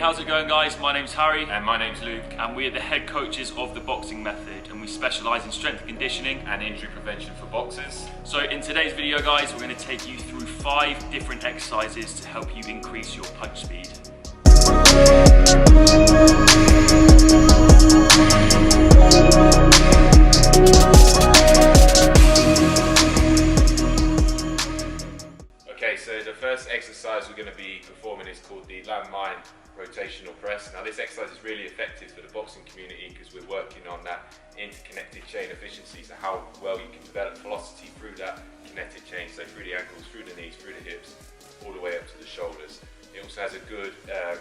how's it going guys? My name's Harry. And my name's Luke. And we're the head coaches of the Boxing Method, and we specialise in strength and conditioning and injury prevention for boxers. So in today's video guys, we're going to take you through 5 different exercises to help you increase your punch speed. Okay, so the first exercise we're going to be performing is called the Landmine rotational press. Now this exercise is really effective for the boxing community because we're working on that interconnected chain efficiency, so how well you can develop velocity through that kinetic chain, so through the ankles, through the knees, through the hips, all the way up to the shoulders. It also has a good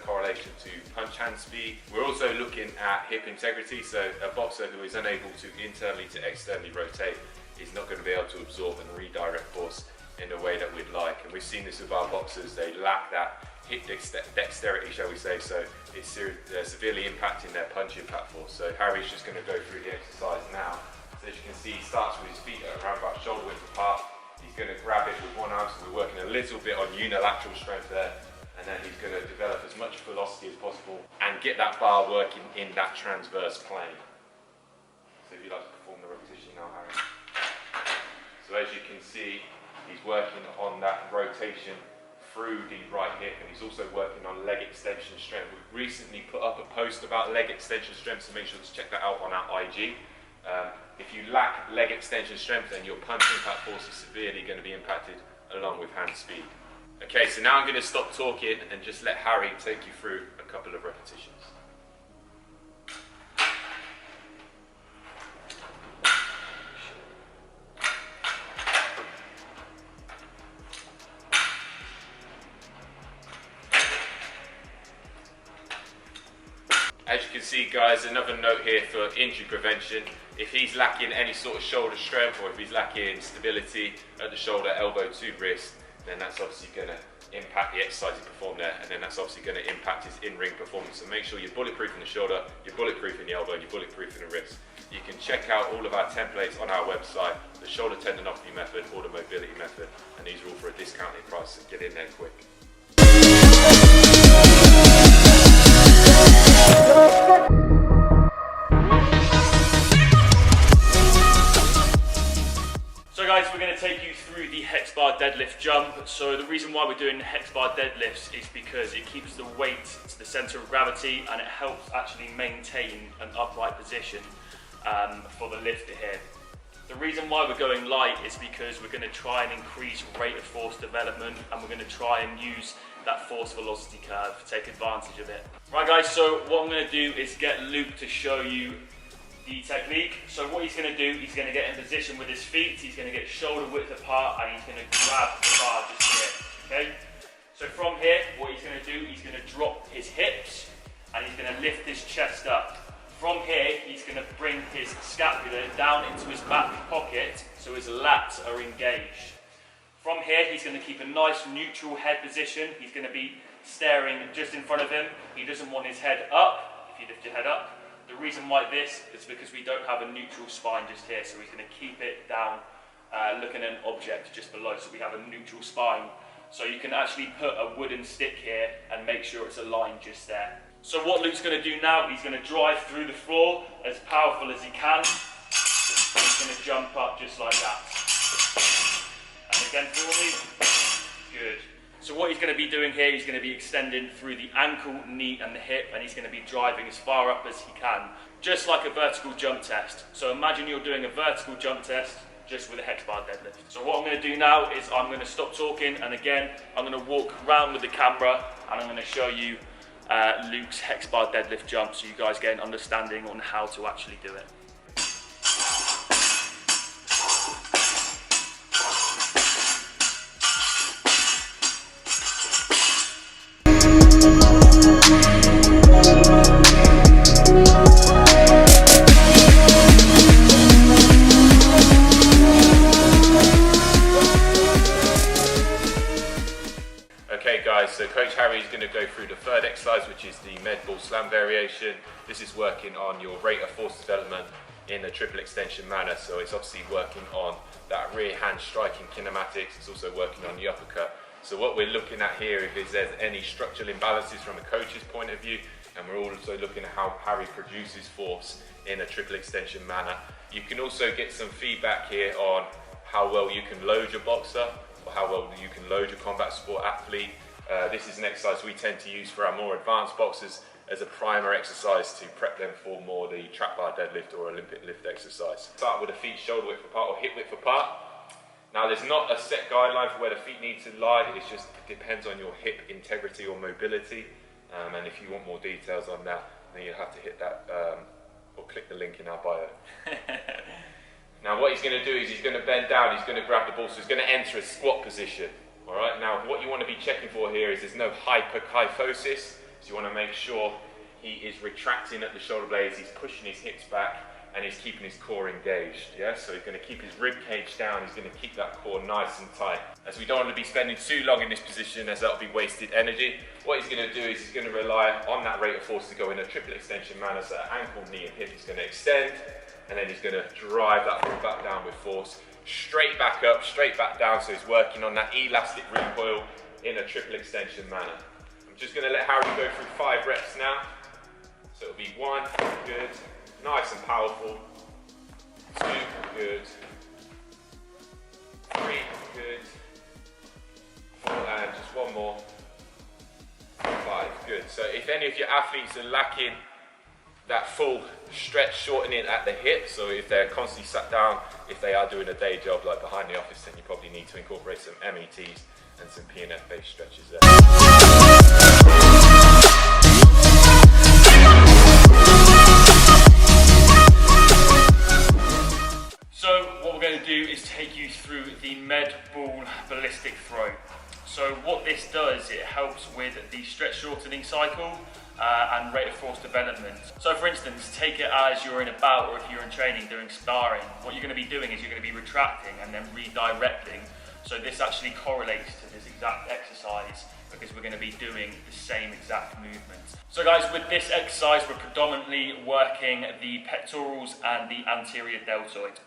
correlation to punch hand speed. We're also looking at hip integrity, so a boxer who is unable to internally to externally rotate is not going to be able to absorb and redirect force in the way that we'd like. And we've seen this with our boxers, they lack that hip dexterity, shall we say, so it's severely impacting their punch impact force. So Harry's just going to go through the exercise now. So as you can see, he starts with his feet at around about shoulder width apart. He's going to grab it with one arm, so we're working a little bit on unilateral strength there, and then he's going to develop as much velocity as possible and get that bar working in that transverse plane. So if you'd like to perform the repetition now, Harry. So as you can see, he's working on that rotation through the right hip, and he's also working on leg extension strength. We've recently put up a post about leg extension strength, so make sure to check that out on our IG. If you lack leg extension strength, then your punch impact force is severely going to be impacted along with hand speed. Okay, so now I'm going to stop talking and just let Harry take you through a couple of repetitions. As you can see guys, another note here for injury prevention. If he's lacking any sort of shoulder strength, or if he's lacking stability at the shoulder, elbow to wrist, then that's obviously going to impact the exercise he performed there, and then that's obviously going to impact his in-ring performance. So make sure you're bulletproof in the shoulder, you're bulletproof in the elbow, and you're bulletproof in the wrist. You can check out all of our templates on our website, the shoulder tendinopathy method or the mobility method, and these are all for a discounted price, so get in there quick. So guys, we're going to take you through the hex bar deadlift jump. So the reason why we're doing hex bar deadlifts is because it keeps the weight to the center of gravity, and it helps actually maintain an upright position for the lifter here. The reason why we're going light is because we're going to try and increase rate of force development, and we're going to try and use that force velocity curve to take advantage of it. Right guys, so what I'm going to do is get Luke to show you the technique. So what he's going to do, he's going to get in position with his feet, he's going to get shoulder width apart, and he's going to grab the bar just here, okay? So from here, what he's going to do, he's going to drop his hips, and he's going to lift his chest up. From here, he's going to bring his scapula down into his back pocket, so his lats are engaged. From here, he's going to keep a nice neutral head position. He's going to be staring just in front of him. He doesn't want his head up. If you lift your head up, the reason why this is because we don't have a neutral spine just here, so he's going to keep it down, looking at an object just below, so we have a neutral spine. So you can actually put a wooden stick here and make sure it's aligned just there. So what Luke's going to do now, he's going to drive through the floor as powerful as he can. He's going to jump up just like that. And again for me. Good. So what he's going to be doing here, he's going to be extending through the ankle, knee and the hip, and he's going to be driving as far up as he can, just like a vertical jump test. So imagine you're doing a vertical jump test just with a hex bar deadlift. So what I'm going to do now is I'm going to stop talking, and again I'm going to walk around with the camera, and I'm going to show you Luke's hex bar deadlift jump, so you guys get an understanding on how to actually do it. So Coach Harry is going to go through the third exercise, which is the med ball slam variation. This is working on your rate of force development in a triple extension manner. So it's obviously working on that rear hand striking kinematics. It's also working on the uppercut So what we're looking at here is there's any structural imbalances from a coach's point of view, and we're also looking at how Harry produces force in a triple extension manner. You can also get some feedback here on how well you can load your boxer, or how well you can load your combat sport athlete. This is an exercise we tend to use for our more advanced boxers as a primer exercise to prep them for more the trap bar deadlift or Olympic lift exercise. Start with the feet shoulder width apart or hip width apart. Now there's not a set guideline for where the feet need to lie, it just depends on your hip integrity or mobility. And if you want more details on that, then you'll have to hit that or click the link in our bio. Now what he's going to do is he's going to bend down, he's going to grab the ball, so he's going to enter a squat position. Alright, now what you want to be checking for here is there's no hyperkyphosis, so you want to make sure he is retracting at the shoulder blades, he's pushing his hips back, and he's keeping his core engaged. Yeah, so he's going to keep his rib cage down, he's going to keep that core nice and tight. As we don't want to be spending too long in this position, as that'll be wasted energy, what he's going to do is he's going to rely on that rate of force to go in a triple extension manner, so ankle, knee and hip is going to extend, and then he's going to drive that foot back down with force, straight back up, straight back down, so he's working on that elastic recoil in a triple extension manner. I'm just going to let Harry go through 5 reps now. So it'll be 1, good, nice and powerful, 2, good, 3, good, 4, and just 1 more, 5, good. So if any of your athletes are lacking that full stretch shortening at the hip, so if they're constantly sat down, if they are doing a day job like behind the office, then you probably need to incorporate some METs and some PNF based stretches there. So what we're going to do is take you through the med ball ballistic throw. So what this does, it helps with the stretch shortening cycle and rate of force development. So for instance, take it as you're in a bout or if you're in training doing sparring, what you're going to be doing is you're going to be retracting and then redirecting. So this actually correlates to this exact exercise because we're going to be doing the same exact movement. So guys, with this exercise, we're predominantly working the pectorals and the anterior deltoid.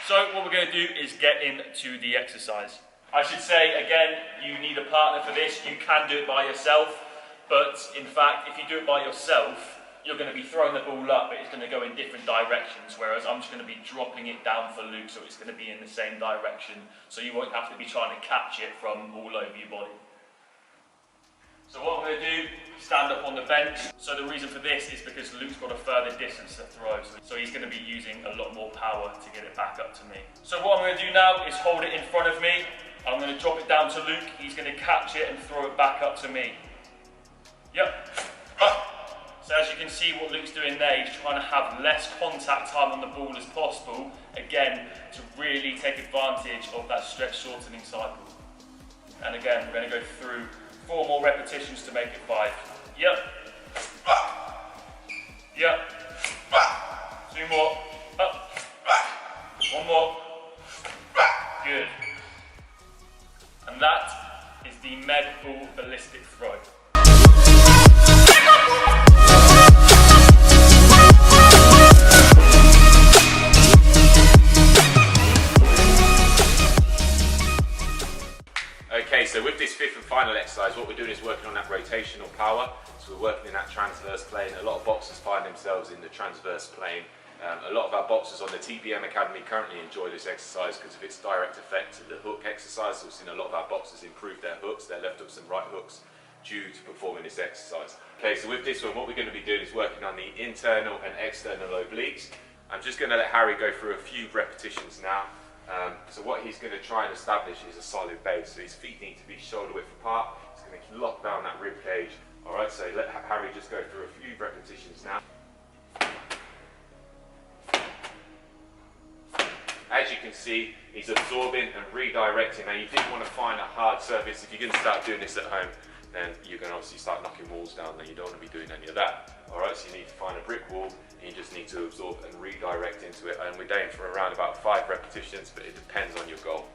So what we're going to do is get into the exercise. I should say, again, you need a partner for this. You can do it by yourself, but in fact, if you do it by yourself, you're going to be throwing the ball up, but it's going to go in different directions, whereas I'm just going to be dropping it down for Luke, so it's going to be in the same direction, so you won't have to be trying to catch it from all over your body. So what I'm going to do, stand up on the bench. So the reason for this is because Luke's got a further distance to throw, so he's going to be using a lot more power to get it back up to me. So what I'm going to do now is hold it in front of me. I'm going to drop it down to Luke. He's going to catch it and throw it back up to me. Yep. So as you can see what Luke's doing there, he's trying to have less contact time on the ball as possible, again, to really take advantage of that stretch shortening cycle. And again, we're going to go through 4 more repetitions to make it 5. Yep. Yep. 2 more. Up. 1 more. Good. And that is the med ball ballistic throw. Okay, so with this 5th and final exercise, what we're doing is working on that rotational power. So we're working in that transverse plane. A lot of boxers find themselves in the transverse plane. A lot of our boxers on the TBM Academy currently enjoy this exercise because of its direct effect to the hook exercise. So we've seen a lot of our boxers improve their hooks, their left hooks and right hooks, due to performing this exercise. Okay, so with this one, what we're going to be doing is working on the internal and external obliques. I'm just going to let Harry go through a few repetitions now. So what he's going to try and establish is a solid base. So his feet need to be shoulder width apart. He's going to lock down that rib cage. Alright, so let Harry just go through a few repetitions now. As you can see, he's absorbing and redirecting. Now you didn't want to find a hard surface. If you're going to start doing this at home, then you're going to obviously start knocking walls down. Then you don't want to be doing any of that. Alright, so you need to find a brick wall, and you just need to absorb and redirect into it. And we're aiming for around about 5 repetitions, but it depends on your goal.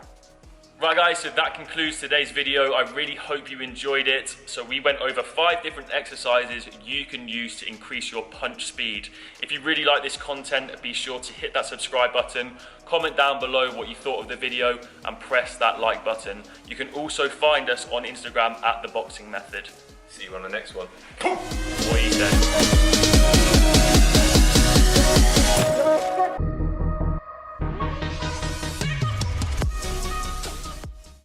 Right guys, so that concludes today's video. I really hope you enjoyed it. So we went over 5 different exercises you can use to increase your punch speed. If you really like this content, be sure to hit that subscribe button, comment down below what you thought of the video, and press that like button. You can also find us on Instagram at The Boxing Method. See you on the next one.